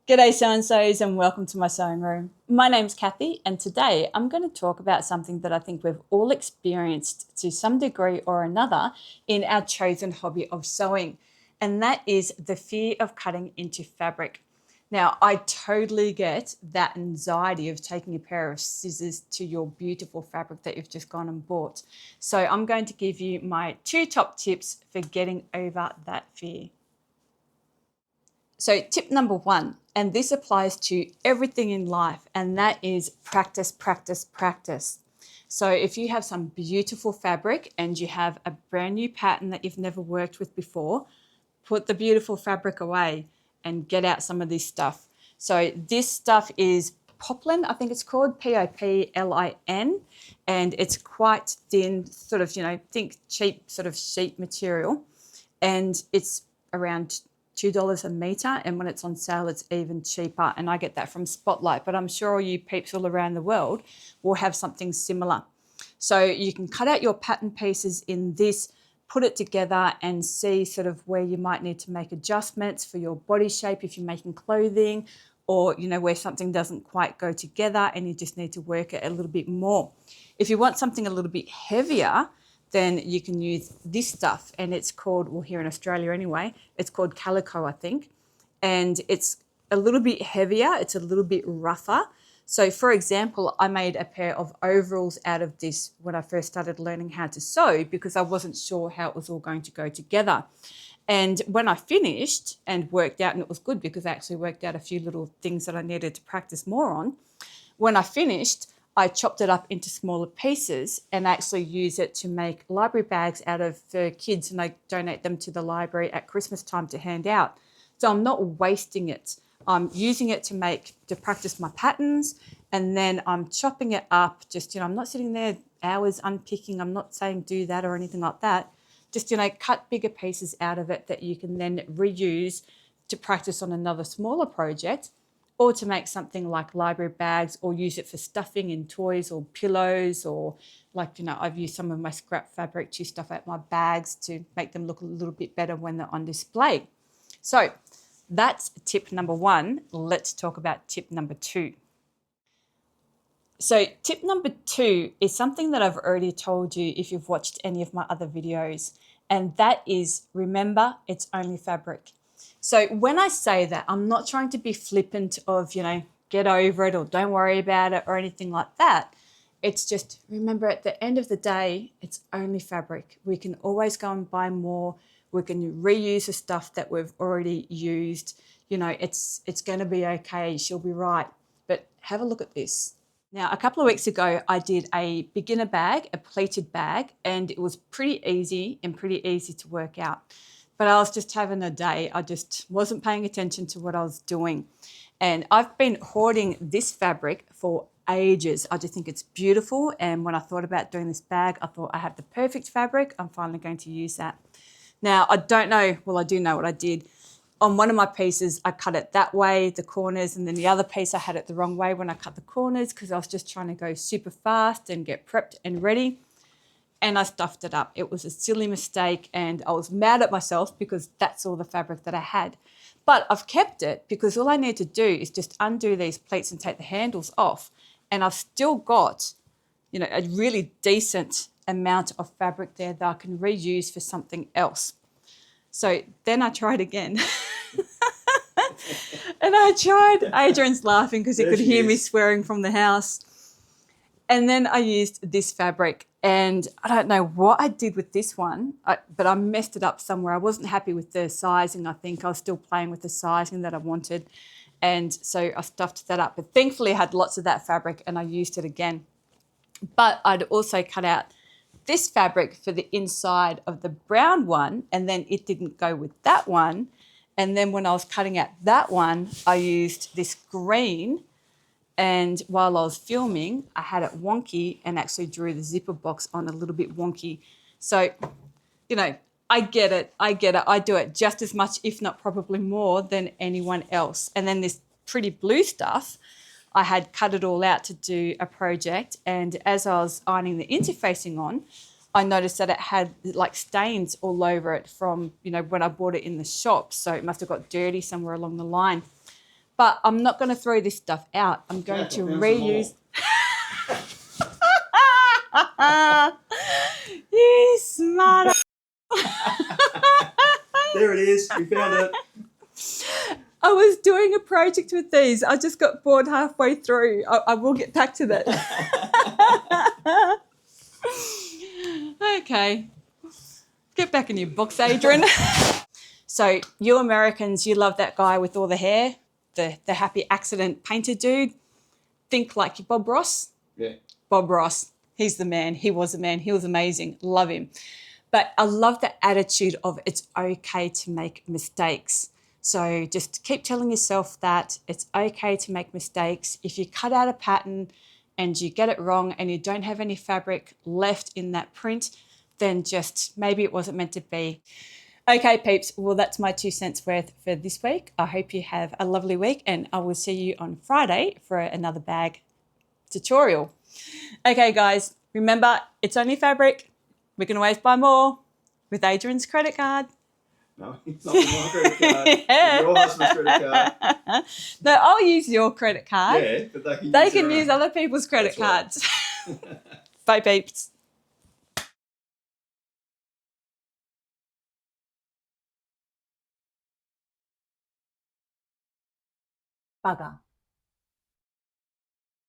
G'day so-and-sos and welcome to my sewing room. My name's Kathy and today I'm going to talk about something that I think we've all experienced to some degree or another in our chosen hobby of sewing, and that is the fear of cutting into fabric. Now, I totally get that anxiety of taking a pair of scissors to your beautiful fabric that you've just gone and bought. So I'm going to give you my 2 top tips for getting over that fear. So tip number 1, and this applies to everything in life, and that is practice, practice, practice. So if you have some beautiful fabric and you have a brand new pattern that you've never worked with before, put the beautiful fabric away and get out some of this stuff. So this stuff is poplin, I think it's called, Poplin, and it's quite thin, sort of, think cheap sort of sheet material, and it's around $2 a metre, and when it's on sale it's even cheaper, and I get that from Spotlight, but I'm sure you peeps all around the world will have something similar. So you can cut out your pattern pieces in this, put it together and see sort of where you might need to make adjustments for your body shape if you're making clothing, or where something doesn't quite go together and you just need to work it a little bit more. If you want something a little bit heavier, then you can use this stuff, and it's called, well, here in Australia anyway, it's called calico, I think, and it's a little bit heavier, it's a little bit rougher. So for example, I made a pair of overalls out of this when I first started learning how to sew, because I wasn't sure how it was all going to go together. And when I finished and worked out, and it was good because I actually worked out a few little things that I needed to practice more on, when I finished, I chopped it up into smaller pieces and actually use it to make library bags out of for kids, and I donate them to the library at Christmas time to hand out. So I'm not wasting it. I'm using it to practice my patterns, and then I'm chopping it up. Just, I'm not sitting there hours unpicking. I'm not saying do that or anything like that. Just, cut bigger pieces out of it that you can then reuse to practice on another smaller project, or to make something like library bags, or use it for stuffing in toys or pillows, or I've used some of my scrap fabric to stuff out my bags to make them look a little bit better when they're on display. So that's tip number 1. Let's talk about tip number 2. So tip number 2 is something that I've already told you if you've watched any of my other videos, and that is, remember, it's only fabric. So when I say that, I'm not trying to be flippant of, get over it or don't worry about it or anything like that. It's just, remember, at the end of the day, it's only fabric. We can always go and buy more. We can reuse the stuff that we've already used. It's going to be okay. She'll be right. But have a look at this. Now, a couple of weeks ago, I did a beginner bag, a pleated bag, and it was pretty easy to work out. But I was just having a day. I just wasn't paying attention to what I was doing. And I've been hoarding this fabric for ages. I just think it's beautiful. And when I thought about doing this bag, I thought I have the perfect fabric. I'm finally going to use that. Now, I don't know, well, I do know what I did. On one of my pieces, I cut it that way, the corners, and then the other piece, I had it the wrong way when I cut the corners, because I was just trying to go super fast and get prepped and ready. And I stuffed it up. It was a silly mistake, and I was mad at myself because that's all the fabric that I had. But I've kept it because all I need to do is just undo these pleats and take the handles off, and I've still got, a really decent amount of fabric there that I can reuse for something else. So then I tried again. And I tried, Adrian's laughing because he could hear me swearing from the house. And then I used this fabric, and I don't know what I did with this one, but I messed it up somewhere. I wasn't happy with the sizing. I think I was still playing with the sizing that I wanted. And so I stuffed that up. But thankfully I had lots of that fabric and I used it again. But I'd also cut out this fabric for the inside of the brown one, and then it didn't go with that one. And then when I was cutting out that one, I used this green. And while I was filming, I had it wonky and actually drew the zipper box on a little bit wonky. So, I get it. I do it just as much, if not probably more, than anyone else. And then this pretty blue stuff, I had cut it all out to do a project. And as I was ironing the interfacing on, I noticed that it had like stains all over it from, when I bought it in the shop. So it must have got dirty somewhere along the line. But I'm not going to throw this stuff out. I'm going to reuse. You smart. There it is. We found it. I was doing a project with these. I just got bored halfway through. I will get back to that. Okay. Get back in your box, Adrian. So you Americans, you love that guy with all the hair, the happy accident painter dude. Think like Bob Ross. Yeah. Bob Ross. He's the man. He was the man. He was amazing. Love him. But I love the attitude of it's okay to make mistakes. So just keep telling yourself that it's okay to make mistakes. If you cut out a pattern and you get it wrong and you don't have any fabric left in that print, then just maybe it wasn't meant to be. Okay, peeps. Well, that's my 2 cents worth for this week. I hope you have a lovely week and I will see you on Friday for another bag tutorial. Okay, guys, remember, it's only fabric. We can always buy more with Adrian's credit card. No, it's not my credit card. It's your husband's credit card. No, I'll use your credit card. Yeah, but they can use other people's credit cards. Bye, peeps. Bugger.